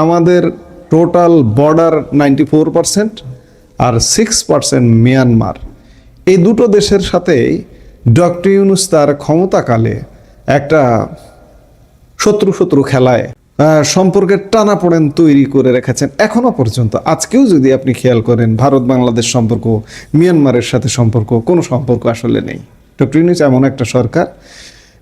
আমাদের total border 94% আর 6% Myanmar. এই দুটো দেশের সাথে ডক্টর ইউনূস তার ক্ষমতাকালে একটা শত্রু খেলায় সম্পর্কের টানাপোড়েন তৈরি করে রেখেছেন এখনো পর্যন্ত। আজকেও যদি আপনি খেয়াল করেন, ভারত বাংলাদেশ সম্পর্ক, মিয়ানমারের সাথে সম্পর্ক, কোনো সম্পর্ক আসলে নেই। ডক্টর ইউনূস এমন একটা সরকার,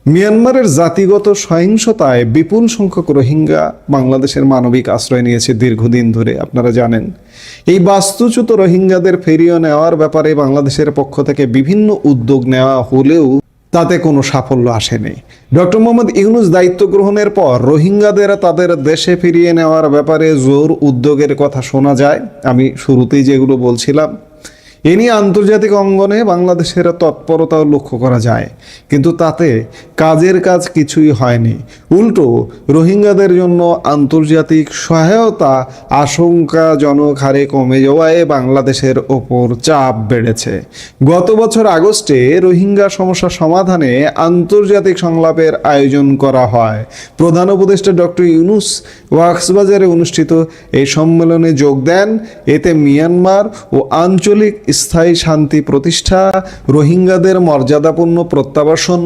মিয়ানমারের জাতিগত সহিংসতায় বিপুল সংখ্যক রোহিঙ্গা বাংলাদেশের মানবিক আশ্রয় নিয়েছে দীর্ঘদিন ধরে, আপনারা জানেন। এই বাস্তুচ্যুত রোহিঙ্গাদের ফিরিয়ে নেওয়ার ব্যাপারে বাংলাদেশের পক্ষ থেকে বিভিন্ন উদ্যোগ নেওয়া হলেও তাতে কোনো সাফল্য আসেনি। ডক্টর মোহাম্মদ ইউনূস দায়িত্ব গ্রহণের পর রোহিঙ্গাদের তাদের দেশে ফিরিয়ে নেওয়ার ব্যাপারে জোর উদ্যোগের কথা শোনা যায়। আমি শুরুতেই যেগুলো বলছিলাম, এ নিয়ে আন্তর্জাতিক অঙ্গনে বাংলাদেশের তৎপরতাও লক্ষ্য করা যায়, কিন্তু তাতে কাজের কাজ কিছুই হয়নি। উল্টো রোহিঙ্গাদের জন্য আন্তর্জাতিক সহায়তা আশঙ্কাজনক হারে কমে যাওয়ায় বাংলাদেশের ওপর চাপ বেড়েছে। গত বছর আগস্টে রোহিঙ্গা সমস্যা সমাধানে আন্তর্জাতিক সংলাপের আয়োজন করা হয়। প্রধান উপদেষ্টা ডক্টর ইউনূস কক্সবাজারে অনুষ্ঠিত এই সম্মেলনে যোগ দেন। এতে মিয়ানমার ও আঞ্চলিক স্থায়ী শান্তি প্রতিষ্ঠা, রোহিঙ্গাদের মর্যাদাপূর্ণ প্রত্যাবাসন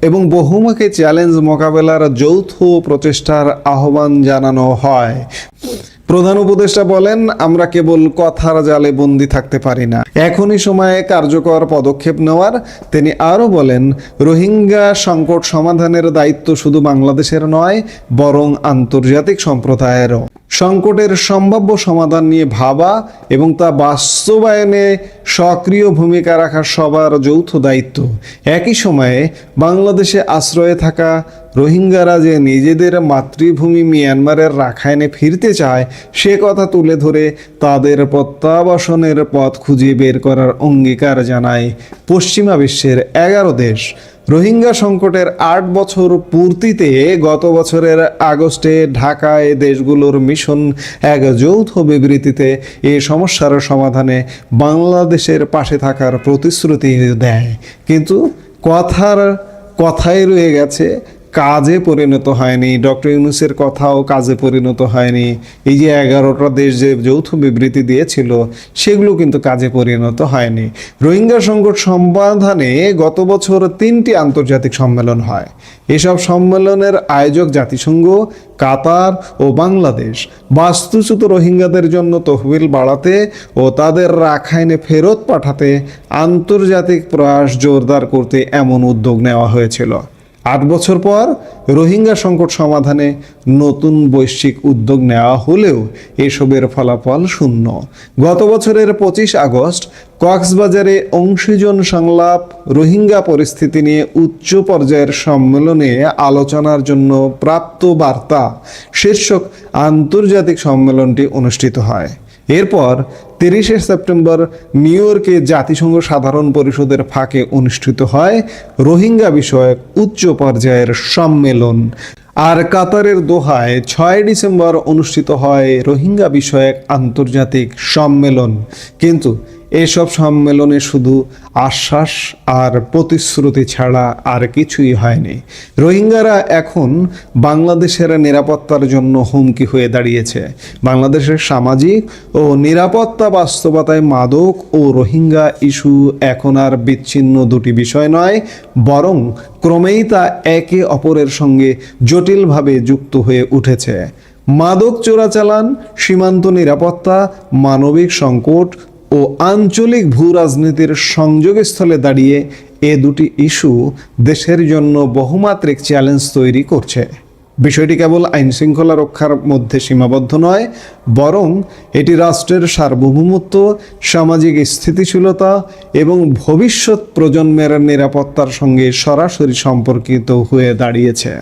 এবং বহুমুখী চ্যালেঞ্জ মোকাবেলার যৌথ প্রচেষ্টার আহ্বান জানানো হয়। প্রধান উপদেষ্টা বলেন, আমরা কেবল কথার জালে বন্দী থাকতে পারি না, এখনই সময়ে কার্যকর পদক্ষেপ নেওয়ার। তিনি আরও বলেন, রোহিঙ্গা সংকট সমাধানের দায়িত্ব শুধু বাংলাদেশের নয়, বরং আন্তর্জাতিক সম্প্রদায়েরও। সংকটের সম্ভাব্য সমাধান নিয়ে ভাবা এবং তা বাস্তবায়নে সক্রিয় ভূমিকা রাখা সবার যৌথ দায়িত্ব। একই সময়ে বাংলাদেশে আশ্রয়ে থাকা রোহিঙ্গারা যে নিজেদের মাতৃভূমি মিয়ানমারের রাখাইনে ফিরতে চায় সে কথা তুলে ধরে তাদের প্রত্যাবাসনের পথ খুঁজে বের করার অঙ্গীকার জানায় পশ্চিমা বিশ্বের 11 দেশ। রোহিঙ্গা সংকটের 8 বছর পূর্তিতে গত বছরের আগস্টে ঢাকায় দেশগুলোর মিশন এক যৌথ বিবৃতিতে এই সমস্যার সমাধানে বাংলাদেশের পাশে থাকার প্রতিশ্রুতি দেয়, কিন্তু কথাই রয়ে গেছে, কাজে পরিণত হয়নি। ডক্টর ইউনূসের কথাও কাজে পরিণত হয়নি। এই যে 11টা দেশ যে যৌথ বিবৃতি দিয়েছিল সেগুলো কিন্তু কাজে পরিণত হয়নি। রোহিঙ্গা সংকট সমাধানে গত বছর 3টি আন্তর্জাতিক সম্মেলন হয়। এসব সম্মেলনের আয়োজক জাতিসংঘ, কাতার ও বাংলাদেশ। বাস্তুচ্যুত রোহিঙ্গাদের জন্য তহবিল বাড়াতে ও তাদের রাখাইনে ফেরত পাঠাতে আন্তর্জাতিক প্রয়াস জোরদার করতে এমন উদ্যোগ নেওয়া হয়েছিল। 8 বছর পর রোহিঙ্গা সংকট সমাধানে নতুন বৈশ্বিক উদ্যোগ নেওয়া হলেও এসবের ফলাফল শূন্য। গত বছরের 25 আগস্ট কক্সবাজারে অংশীজন সংলাপ রোহিঙ্গা পরিস্থিতি নিয়ে উচ্চ পর্যায়ের সম্মেলনে আলোচনার জন্য প্রাপ্ত বার্তা শীর্ষক আন্তর্জাতিক সম্মেলনটি অনুষ্ঠিত হয়। এরপর 30 সেপ্টেম্বর নিউ ইয়র্কে জাতিসংঘ সাধারণ পরিষদের ফাঁকে অনুষ্ঠিত হয় রোহিঙ্গা বিষয়ক উচ্চ পর্যায়ের সম্মেলন। আর কাতারের দোহায় 6 ডিসেম্বর অনুষ্ঠিত হয় রোহিঙ্গা বিষয়ক আন্তর্জাতিক সম্মেলন। কিন্তু এসব সম্মেলনে শুধু আশ্বাস আর প্রতিশ্রুতি ছাড়া আর কিছুই হয়নি। রোহিঙ্গারা এখন বাংলাদেশের নিরাপত্তার জন্য হুমকি হয়ে দাঁড়িয়েছে। বাংলাদেশের সামাজিক ও নিরাপত্তা বাস্তবতায় মাদক ও রোহিঙ্গা ইস্যু এখন আর বিচ্ছিন্ন দুটি বিষয় নয়, বরং ক্রমেই তা একে অপরের সঙ্গে জটিলভাবে যুক্ত হয়ে উঠেছে। মাদক চোরাচালান, সীমান্ত নিরাপত্তা, মানবিক সংকট ও আঞ্চলিক ভূ রাজনীতির সংযোগস্থলে দাঁড়িয়ে এ দুটি ইস্যু দেশের জন্য বহুমাত্রিক চ্যালেঞ্জ তৈরি করছে। বিষয়টি কেবল আইন শৃঙ্খলা রক্ষার মধ্যে সীমাবদ্ধ নয়, বরং এটি রাষ্ট্রের সার্বভৌমত্ব, সামাজিক স্থিতিশীলতা এবং ভবিষ্যৎ প্রজন্মের নিরাপত্তার সঙ্গে সরাসরি সম্পর্কিত হয়ে দাঁড়িয়েছে।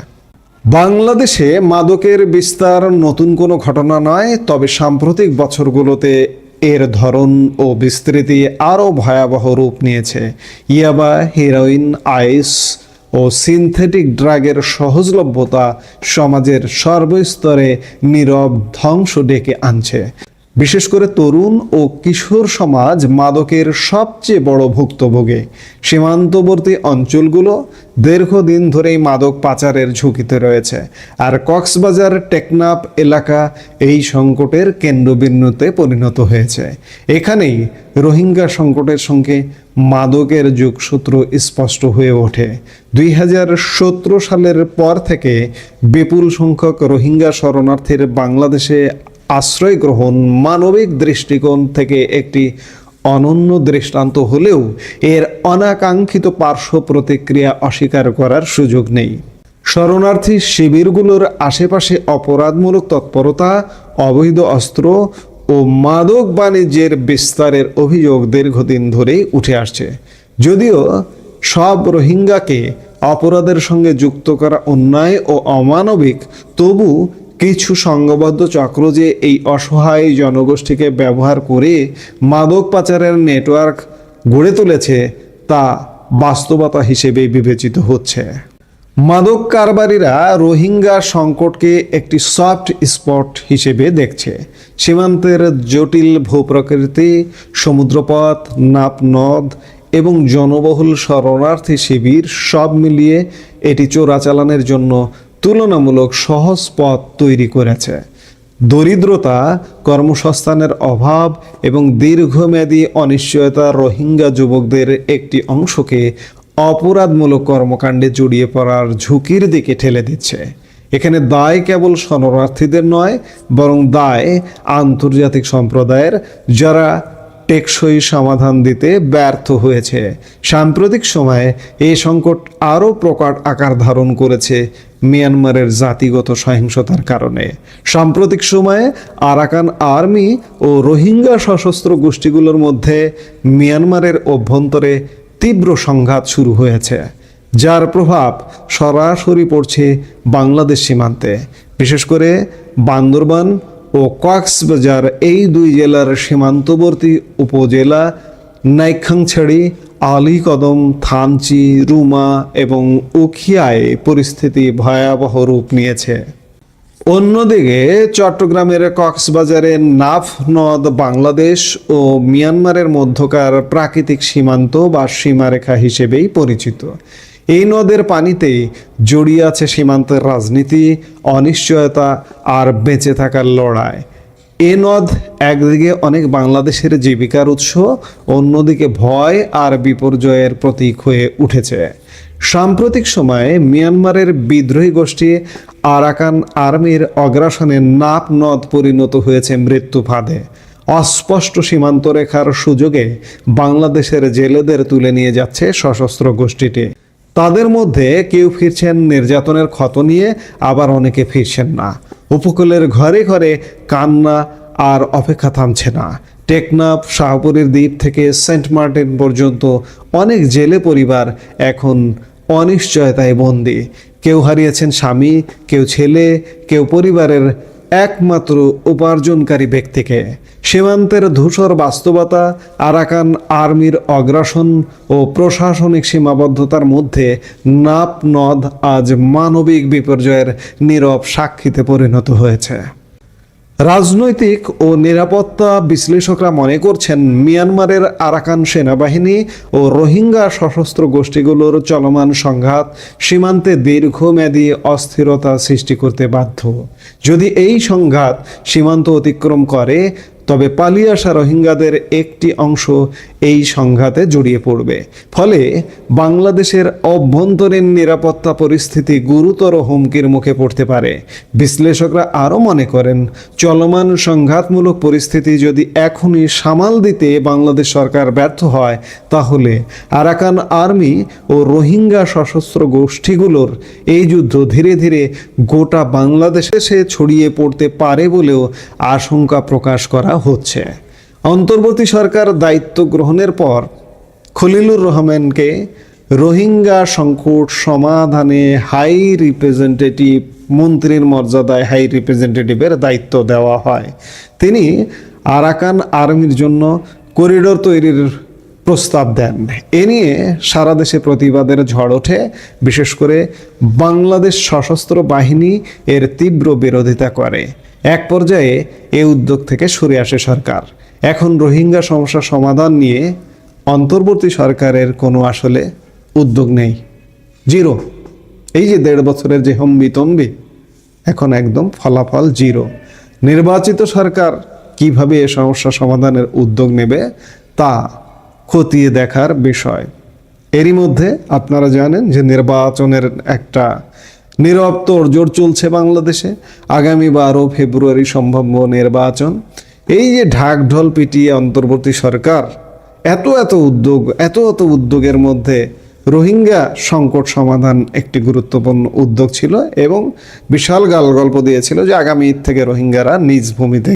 বাংলাদেশে মাদকের বিস্তার নতুন কোনো ঘটনা নয়, তবে সাম্প্রতিক বছরগুলোতে এর ধরন ও বিস্তৃতি আরও ভয়াবহ রূপ নিয়েছে। ইয়াবা, হেরোইন, আইস ও সিনথেটিক ড্রাগের সহজলভ্যতা সমাজের সর্বস্তরে নীরব ধ্বংস ডেকে আনছে। বিশেষ করে তরুণ ও কিশোর সমাজ মাদকের সবচেয়ে বড় ভুক্তভোগী। সীমান্তবর্তী অঞ্চলগুলো দীর্ঘদিন ধরেই মাদক পাচারের ঝুঁকিতে রয়েছে, আর কক্সবাজার টেকনাফ এলাকা এই সংকটের কেন্দ্রবিন্দুতে পরিণত হয়েছে। এখানেই রোহিঙ্গা সংকটের সঙ্গে মাদকের যোগসূত্র স্পষ্ট হয়ে ওঠে। 2017 সালের পর থেকে বিপুল সংখ্যক রোহিঙ্গা শরণার্থীর বাংলাদেশে আশ্রয় গ্রহণ মানবিক দৃষ্টিকোণ থেকে একটি অনন্য দৃষ্টান্ত হলেও এর অনাকাঙ্ক্ষিত পার্শ্ব প্রতিক্রিয়া অস্বীকার করার সুযোগ নেই। শরণার্থী শিবিরগুলোর আশেপাশে অপরাধমূলক তৎপরতা, অবৈধ অস্ত্র ও মাদক বাণিজ্যের বিস্তারের অভিযোগ দীর্ঘদিন ধরেই উঠে আসছে। যদিও সব রোহিঙ্গাকে অপরাধের সঙ্গে যুক্ত করা অন্যায় ও অমানবিক, তবু কিছু সংঘবদ্ধ চক্র যে এই অসহায় জনগোষ্ঠীকে ব্যবহার করে মাদক পাচারের নেটওয়ার্ক গড়ে তুলেছে তা বাস্তবতা হিসেবে বিবেচিত হচ্ছে। মাদক কারবারিরা রোহিঙ্গা সংকটকে একটি সফট স্পট হিসেবে দেখছে। সীমান্তের জটিল ভূপ্রকৃতি, সমুদ্রপথ, নাপ নদ এবং জনবহুল শরণার্থী শিবির সব মিলিয়ে এটি চোরাচালানের জন্য তুলনামূলক সহজ পথ তৈরি করেছে। দরিদ্রতা, কর্মসংস্থানের অভাব এবং দীর্ঘমেয়াদী অনিশ্চয়তা রোহিঙ্গা যুবকদের একটি অংশকে অপরাধমূলক কর্মকাণ্ডে জড়িয়ে পড়ার ঝুঁকির দিকে ঠেলে দিচ্ছে। এখানে দায় কেবল শরণার্থীদের নয়, বরং দায় আন্তর্জাতিক সম্প্রদায়ের, যারা টেকসই সমাধান দিতে ব্যর্থ হয়েছে। সাম্প্রতিক সময়ে এই সংকট আরও প্রকট আকার ধারণ করেছে মিয়ানমারের জাতিগত সহিংসতার কারণে। সাম্প্রতিক সময়ে আরাকান আর্মি ও রোহিঙ্গা সশস্ত্র গোষ্ঠীগুলোর মধ্যে মিয়ানমারের অভ্যন্তরে তীব্র সংঘাত শুরু হয়েছে, যার প্রভাব সরাসরি পড়ছে বাংলাদেশ সীমান্তে। বিশেষ করে বান্দরবান ও কক্সবাজার এই দুই জেলার সীমান্তবর্তী উপজেলা নাইক্ষ্যংছড়ি, আলীকদম, থানচি, রুমা এবং উখিয়ায় পরিস্থিতি ভয়াবহ রূপ নিয়েছে। অন্যদিকে চট্টগ্রামের কক্সবাজারে নাফ নদ বাংলাদেশ ও মিয়ানমারের মধ্যকার প্রাকৃতিক সীমান্ত বা সীমারেখা হিসেবেই পরিচিত। এই নদের পানিতে জড়িয়ে আছে সীমান্তের রাজনীতি, অনিশ্চয়তা আর বেঁচে থাকার লড়াই। এ নদ একদিকে অনেক বাংলাদেশের জীবিকার উৎস, অন্যদিকে ভয় আর বিপর্যয়ের প্রতীক হয়ে উঠেছে। সাম্প্রতিক সময়ে মিয়ানমারের বিদ্রোহী গোষ্ঠী আরাকান আর্মির অগ্রাসনে নাপ নদ পরিণত হয়েছে মৃত্যু ফাঁদে। অস্পষ্ট সীমান্ত রেখার সুযোগে বাংলাদেশের জেলেদের তুলে নিয়ে যাচ্ছে সশস্ত্র গোষ্ঠীটি। তাদের মধ্যে কেউ ফিরছেন নির্যাতনের ক্ষত নিয়ে, আবার অনেকে ফিরছেন না। উপকূলের ঘরে ঘরে কান্না আর অপেক্ষা থামছে না। টেকনাফ, শাহপুরের দ্বীপ থেকে সেন্ট মার্টিন পর্যন্ত অনেক জেলে পরিবার এখন অনিশ্চয়তায় বন্দী। কেউ হারিয়েছেন স্বামী, কেউ ছেলে, কেউ পরিবারের একমাত্র উপার্জনকারী ব্যক্তিকে। সীমান্তের ধূসর বাস্তবতা, আরাকান আর্মির অগ্রাসন ও প্রশাসনিক সীমাবদ্ধতার মধ্যে নাপ নদ আজ মানবিক বিপর্যয়ের নীরব সাক্ষীতে পরিণত হয়েছে। রাজনৈতিক ও নিরাপত্তা বিশ্লেষকরা মনে করছেন মিয়ানমারের আরাকান সেনাবাহিনী ও রোহিঙ্গা সশস্ত্র গোষ্ঠীগুলোর চলমান সংঘাত সীমান্তে দীর্ঘমেয়াদী অস্থিরতা সৃষ্টি করতে বাধ্য। যদি এই সংঘাত সীমান্ত অতিক্রম করে, তবে পালিয়ে আসা রোহিঙ্গাদের একটি অংশ এই সংঘাতে জড়িয়ে পড়বে। ফলে বাংলাদেশের অভ্যন্তরীণ নিরাপত্তা পরিস্থিতি গুরুতর হুমকির মুখে পড়তে পারে। বিশ্লেষকরা আরও মনে করেন, চলমান সংঘাতমূলক পরিস্থিতি যদি এখনই সামাল দিতে বাংলাদেশ সরকার ব্যর্থ হয়, তাহলে আরাকান আর্মি ও রোহিঙ্গা সশস্ত্র গোষ্ঠীগুলোর এই যুদ্ধ ধীরে ধীরে গোটা বাংলাদেশে ছড়িয়ে পড়তে পারে বলেও আশঙ্কা প্রকাশ করা হচ্ছে। অন্তর্বর্তী সরকার দায়িত্ব গ্রহণের পর খলিলুর রহমানকে রোহিঙ্গা সংকট সমাধানে হাই রিপ্রেজেন্টেটিভ, মন্ত্রীর মর্যাদায় হাই রিপ্রেজেন্টেটিভের দায়িত্ব দেওয়া হয়। তিনি আরাকান আর্মির জন্য করিডোর তৈরির প্রস্তাব দেন। এ নিয়ে সারা দেশে প্রতিবাদের ঝড় ওঠে। বিশেষ করে বাংলাদেশ সশস্ত্র বাহিনী এর তীব্র বিরোধিতা করে। এক পর্যায়ে এই উদ্যোগ থেকে সরে আসে সরকার। এখন রোহিঙ্গা সমস্যা সমাধান নিয়ে অন্তর্বর্তী সরকারের কোনো আসলে উদ্যোগ নেই, জিরো। এই যে 1.5 বছরের যে হম্বিতম্বি, এখন একদম ফলাফল জিরো। নির্বাচিত সরকার কিভাবে এ সমস্যা সমাধানের উদ্যোগ নেবে তা খতিয়ে দেখার বিষয়। এরই মধ্যে আপনারা জানেন যে নির্বাচনের একটা নীরব তোড়জোড় চলছে বাংলাদেশে। আগামী 12 ফেব্রুয়ারি সম্ভাব্য নির্বাচন। এই যে ঢাকঢোল পিটিয়ে অন্তর্বর্তী সরকার এত উদ্যোগের মধ্যে রোহিঙ্গা সংকট সমাধান একটি গুরুত্বপূর্ণ উদ্যোগ ছিল এবং বিশাল গল্প দিয়েছিল যে আগামী ঈদ থেকে রোহিঙ্গারা নিজ ভূমিতে